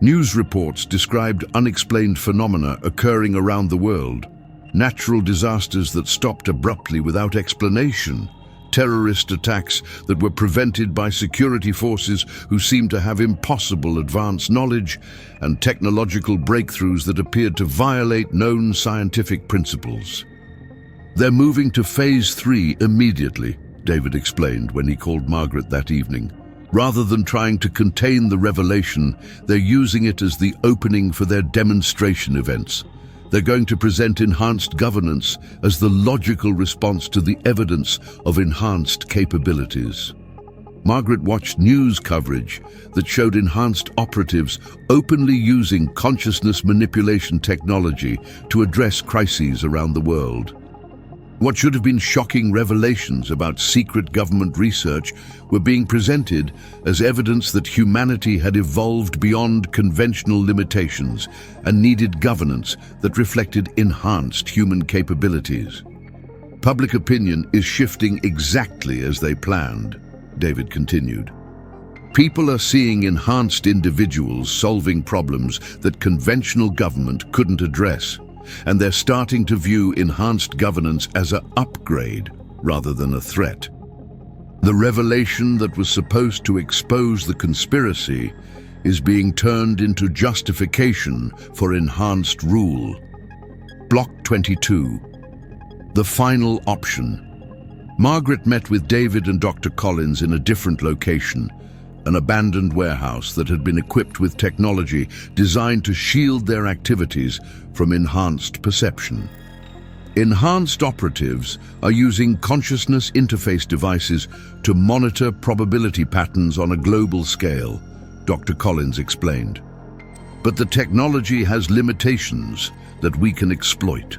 News reports described unexplained phenomena occurring around the world, natural disasters that stopped abruptly without explanation, terrorist attacks that were prevented by security forces who seemed to have impossible advanced knowledge, and technological breakthroughs that appeared to violate known scientific principles. "They're moving to Phase 3 immediately," David explained when he called Margaret that evening. "Rather than trying to contain the revelation, they're using it as the opening for their demonstration events. They're going to present enhanced governance as the logical response to the evidence of enhanced capabilities." Margaret watched news coverage that showed enhanced operatives openly using consciousness manipulation technology to address crises around the world. What should have been shocking revelations about secret government research were being presented as evidence that humanity had evolved beyond conventional limitations and needed governance that reflected enhanced human capabilities. "Public opinion is shifting exactly as they planned," David continued. "People are seeing enhanced individuals solving problems that conventional government couldn't address, and they're starting to view enhanced governance as an upgrade rather than a threat. The revelation that was supposed to expose the conspiracy is being turned into justification for enhanced rule." Block 22. The final option. Margaret met with David and Dr. Collins in a different location, an abandoned warehouse that had been equipped with technology designed to shield their activities from enhanced perception. Enhanced operatives are using consciousness interface devices to monitor probability patterns on a global scale, Dr. Collins explained. "But the technology has limitations that we can exploit."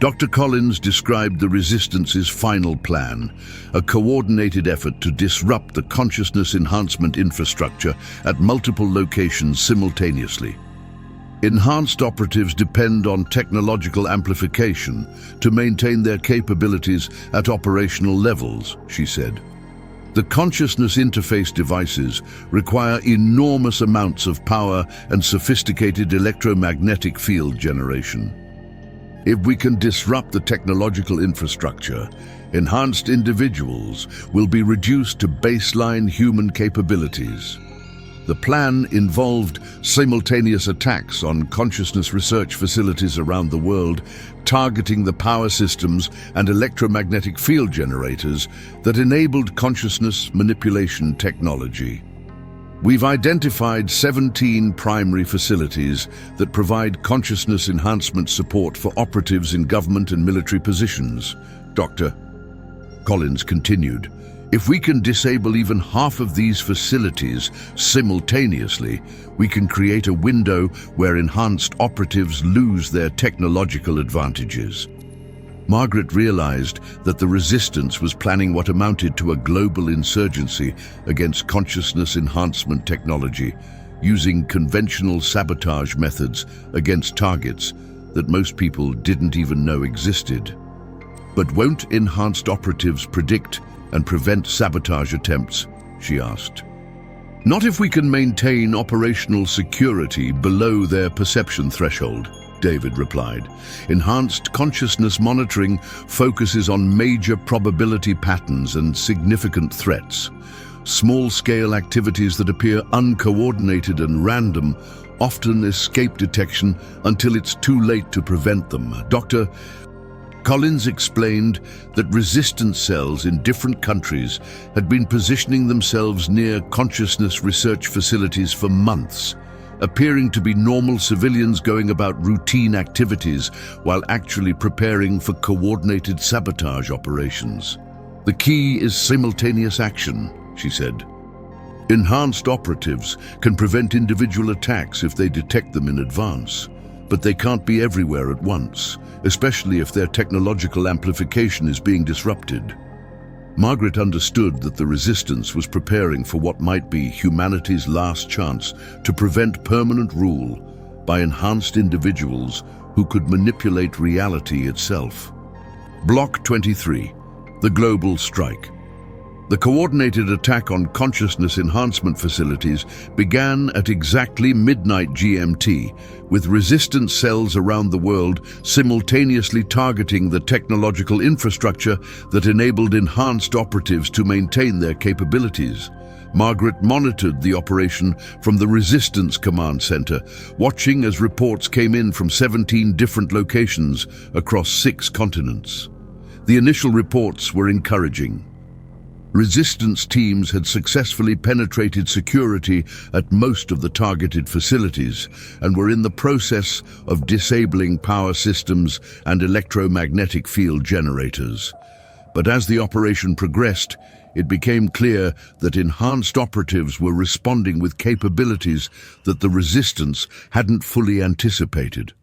Dr. Collins described the Resistance's final plan, a coordinated effort to disrupt the consciousness enhancement infrastructure at multiple locations simultaneously. Enhanced operatives depend on technological amplification to maintain their capabilities at operational levels, she said. The consciousness interface devices require enormous amounts of power and sophisticated electromagnetic field generation. If we can disrupt the technological infrastructure, enhanced individuals will be reduced to baseline human capabilities. The plan involved simultaneous attacks on consciousness research facilities around the world, targeting the power systems and electromagnetic field generators that enabled consciousness manipulation technology. We've identified 17 primary facilities that provide consciousness enhancement support for operatives in government and military positions, Dr. Collins continued. If we can disable even half of these facilities simultaneously, we can create a window where enhanced operatives lose their technological advantages. Margaret realized that the Resistance was planning what amounted to a global insurgency against consciousness enhancement technology, using conventional sabotage methods against targets that most people didn't even know existed. But won't enhanced operatives predict and prevent sabotage attempts? She asked. Not if we can maintain operational security below their perception threshold, David replied. Enhanced consciousness monitoring focuses on major probability patterns and significant threats. Small-scale activities that appear uncoordinated and random often escape detection until it's too late to prevent them. Dr. Collins explained that resistance cells in different countries had been positioning themselves near consciousness research facilities for months, appearing to be normal civilians going about routine activities while actually preparing for coordinated sabotage operations. The key is simultaneous action, she said. Enhanced operatives can prevent individual attacks if they detect them in advance, but they can't be everywhere at once, especially if their technological amplification is being disrupted. Margaret understood that the Resistance was preparing for what might be humanity's last chance to prevent permanent rule by enhanced individuals who could manipulate reality itself. Block 23, the Global Strike. The coordinated attack on consciousness enhancement facilities began at exactly midnight GMT, with resistance cells around the world simultaneously targeting the technological infrastructure that enabled enhanced operatives to maintain their capabilities. Margaret monitored the operation from the Resistance Command Center, watching as reports came in from 17 different locations across 6 continents. The initial reports were encouraging. Resistance teams had successfully penetrated security at most of the targeted facilities and were in the process of disabling power systems and electromagnetic field generators. But as the operation progressed, it became clear that enhanced operatives were responding with capabilities that the Resistance hadn't fully anticipated.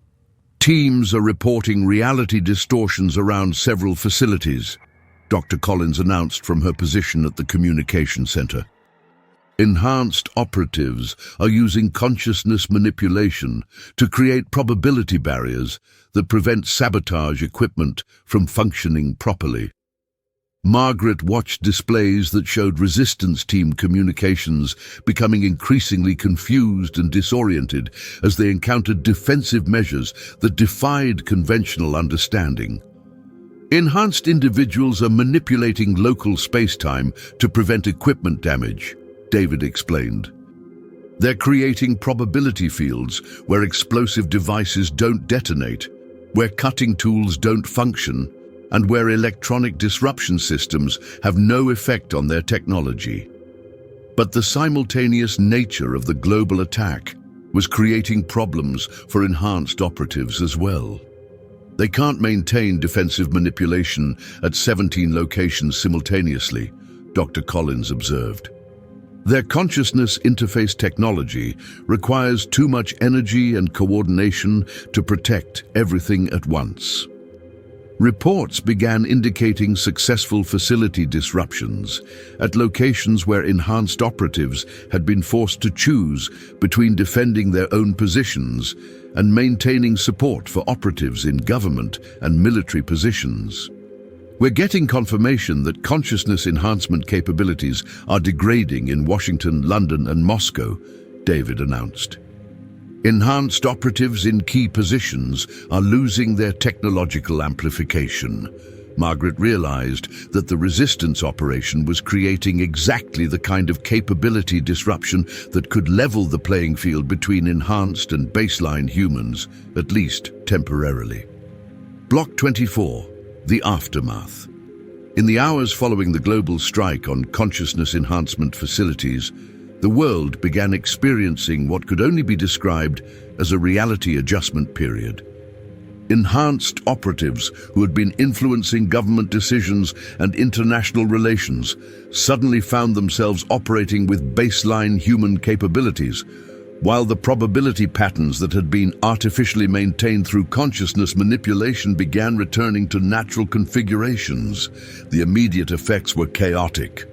Teams are reporting reality distortions around several facilities, Dr. Collins announced from her position at the communication center. Enhanced operatives are using consciousness manipulation to create probability barriers that prevent sabotage equipment from functioning properly. Margaret watched displays that showed resistance team communications becoming increasingly confused and disoriented as they encountered defensive measures that defied conventional understanding. Enhanced individuals are manipulating local space-time to prevent equipment damage, David explained. They're creating probability fields where explosive devices don't detonate, where cutting tools don't function, and where electronic disruption systems have no effect on their technology. But the simultaneous nature of the global attack was creating problems for enhanced operatives as well. They can't maintain defensive manipulation at 17 locations simultaneously, Dr. Collins observed. Their consciousness interface technology requires too much energy and coordination to protect everything at once. Reports began indicating successful facility disruptions at locations where enhanced operatives had been forced to choose between defending their own positions and maintaining support for operatives in government and military positions. We're getting confirmation that consciousness enhancement capabilities are degrading in Washington, London, and Moscow, David announced. Enhanced operatives in key positions are losing their technological amplification. Margaret realized that the resistance operation was creating exactly the kind of capability disruption that could level the playing field between enhanced and baseline humans, at least temporarily. Block 24. The aftermath. In the hours following the global strike on consciousness enhancement facilities, the world began experiencing what could only be described as a reality adjustment period. Enhanced operatives who had been influencing government decisions and international relations suddenly found themselves operating with baseline human capabilities, while the probability patterns that had been artificially maintained through consciousness manipulation began returning to natural configurations. The immediate effects were chaotic.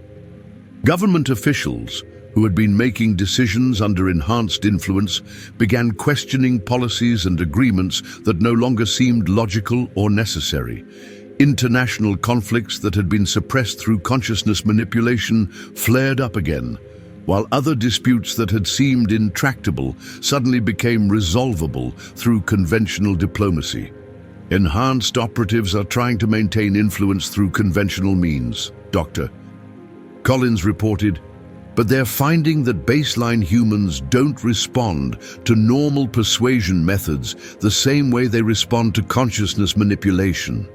Government officials, who had been making decisions under enhanced influence, began questioning policies and agreements that no longer seemed logical or necessary. International conflicts that had been suppressed through consciousness manipulation flared up again, while other disputes that had seemed intractable suddenly became resolvable through conventional diplomacy. Enhanced operatives are trying to maintain influence through conventional means, Dr. Collins reported, but they're finding that baseline humans don't respond to normal persuasion methods the same way they respond to consciousness manipulation.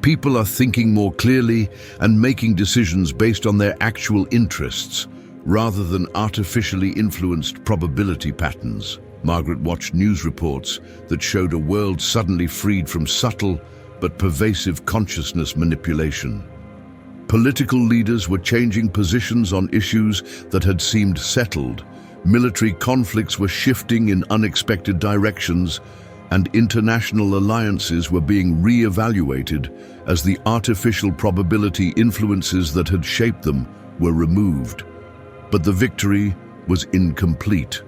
People are thinking more clearly and making decisions based on their actual interests, rather than artificially influenced probability patterns. Margaret watched news reports that showed a world suddenly freed from subtle but pervasive consciousness manipulation. Political leaders were changing positions on issues that had seemed settled, military conflicts were shifting in unexpected directions, and international alliances were being re-evaluated as the artificial probability influences that had shaped them were removed. But the victory was incomplete.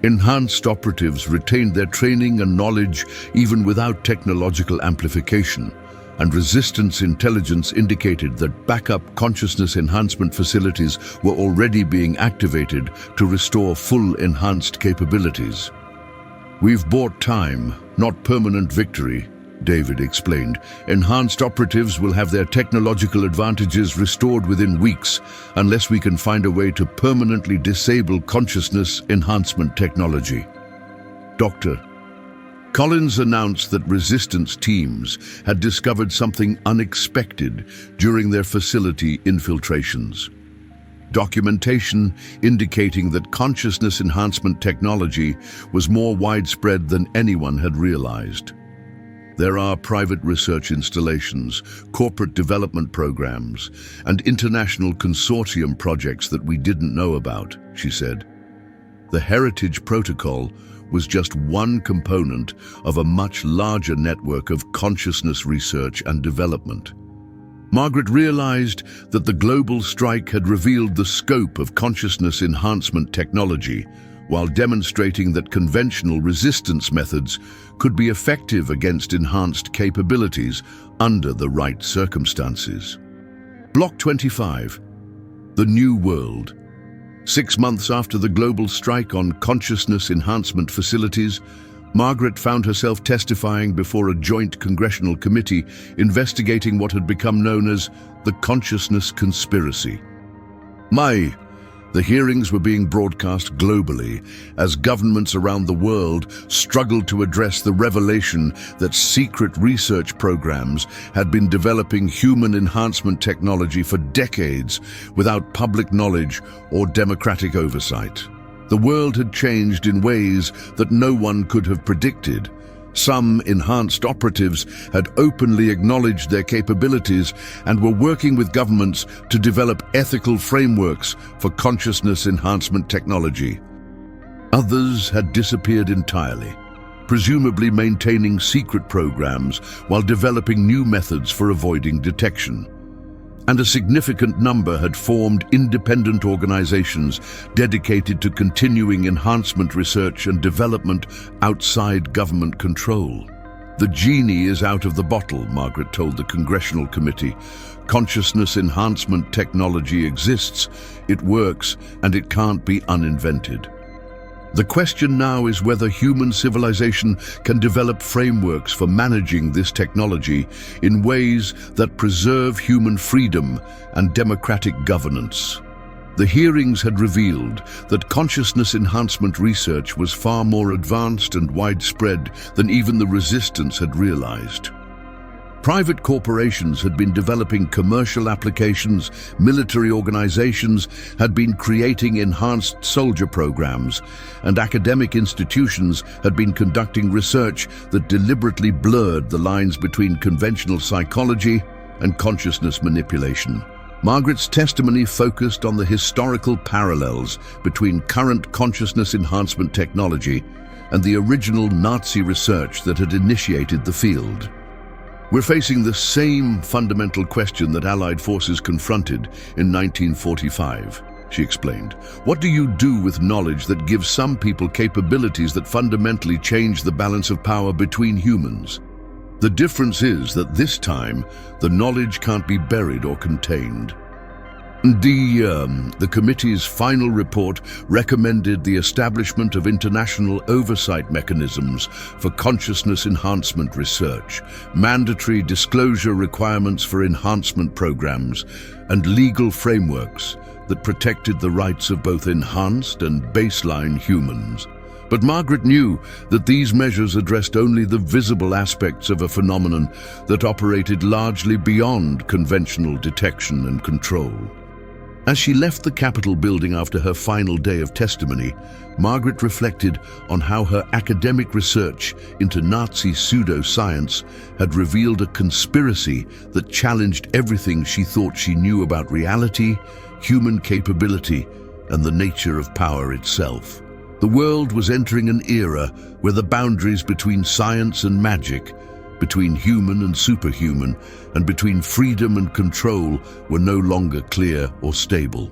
Enhanced operatives retained their training and knowledge even without technological amplification, and resistance intelligence indicated that backup consciousness enhancement facilities were already being activated to restore full enhanced capabilities. "We've bought time, not permanent victory," David explained. "Enhanced operatives will have their technological advantages restored within weeks unless we can find a way to permanently disable consciousness enhancement technology." Dr. Collins announced that resistance teams had discovered something unexpected during their facility infiltrations. Documentation indicating that consciousness enhancement technology was more widespread than anyone had realized. There are private research installations, corporate development programs, and international consortium projects that we didn't know about, she said. The Heritage Protocol was just one component of a much larger network of consciousness research and development. Margaret realized that the global strike had revealed the scope of consciousness enhancement technology, while demonstrating that conventional resistance methods could be effective against enhanced capabilities under the right circumstances. Block 25. The New World. 6 months after the global strike on consciousness enhancement facilities, Margaret found herself testifying before a joint congressional committee investigating what had become known as the consciousness conspiracy. The hearings were being broadcast globally as governments around the world struggled to address the revelation that secret research programs had been developing human enhancement technology for decades without public knowledge or democratic oversight. The world had changed in ways that no one could have predicted. Some enhanced operatives had openly acknowledged their capabilities and were working with governments to develop ethical frameworks for consciousness enhancement technology. Others had disappeared entirely, presumably maintaining secret programs while developing new methods for avoiding detection. And a significant number had formed independent organizations dedicated to continuing enhancement research and development outside government control. "The genie is out of the bottle," Margaret told the Congressional Committee. "Consciousness enhancement technology exists, it works, and it can't be uninvented. The question now is whether human civilization can develop frameworks for managing this technology in ways that preserve human freedom and democratic governance." The hearings had revealed that consciousness enhancement research was far more advanced and widespread than even the resistance had realized. Private corporations had been developing commercial applications, military organizations had been creating enhanced soldier programs, and academic institutions had been conducting research that deliberately blurred the lines between conventional psychology and consciousness manipulation. Margaret's testimony focused on the historical parallels between current consciousness enhancement technology and the original Nazi research that had initiated the field. "We're facing the same fundamental question that Allied forces confronted in 1945, she explained. "What do you do with knowledge that gives some people capabilities that fundamentally change the balance of power between humans? The difference is that this time, the knowledge can't be buried or contained." The committee's final report recommended the establishment of international oversight mechanisms for consciousness enhancement research, mandatory disclosure requirements for enhancement programs, and legal frameworks that protected the rights of both enhanced and baseline humans. But Margaret knew that these measures addressed only the visible aspects of a phenomenon that operated largely beyond conventional detection and control. As she left the Capitol building after her final day of testimony, Margaret reflected on how her academic research into Nazi pseudoscience had revealed a conspiracy that challenged everything she thought she knew about reality, human capability, and the nature of power itself. The world was entering an era where the boundaries between science and magic, between human and superhuman, and between freedom and control were no longer clear or stable.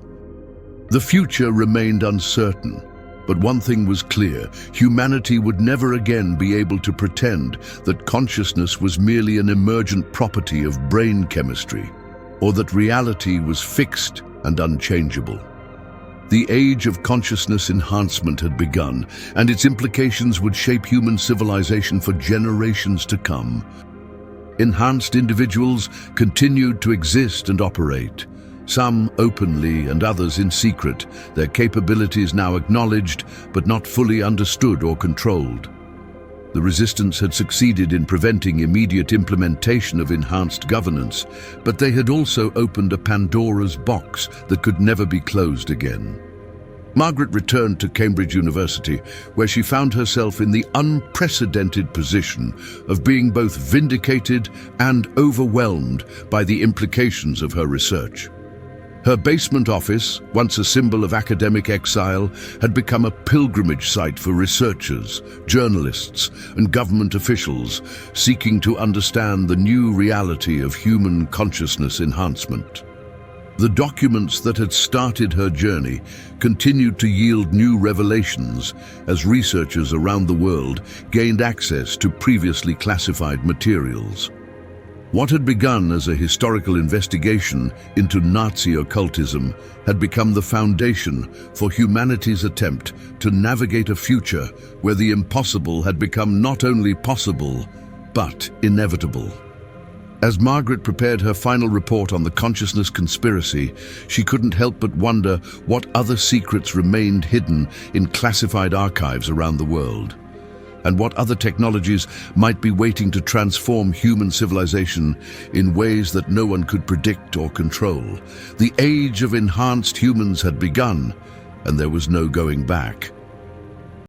The future remained uncertain, but one thing was clear: humanity would never again be able to pretend that consciousness was merely an emergent property of brain chemistry, or that reality was fixed and unchangeable. The age of consciousness enhancement had begun, and its implications would shape human civilization for generations to come. Enhanced individuals continued to exist and operate, some openly and others in secret, their capabilities now acknowledged but not fully understood or controlled. The resistance had succeeded in preventing immediate implementation of enhanced governance, but they had also opened a Pandora's box that could never be closed again. Margaret returned to Cambridge University, where she found herself in the unprecedented position of being both vindicated and overwhelmed by the implications of her research. Her basement office, once a symbol of academic exile, had become a pilgrimage site for researchers, journalists, and government officials seeking to understand the new reality of human consciousness enhancement. The documents that had started her journey continued to yield new revelations as researchers around the world gained access to previously classified materials. What had begun as a historical investigation into Nazi occultism had become the foundation for humanity's attempt to navigate a future where the impossible had become not only possible, but inevitable. As Margaret prepared her final report on the consciousness conspiracy, she couldn't help but wonder what other secrets remained hidden in classified archives around the world, and what other technologies might be waiting to transform human civilization in ways that no one could predict or control. The age of enhanced humans had begun, and there was no going back.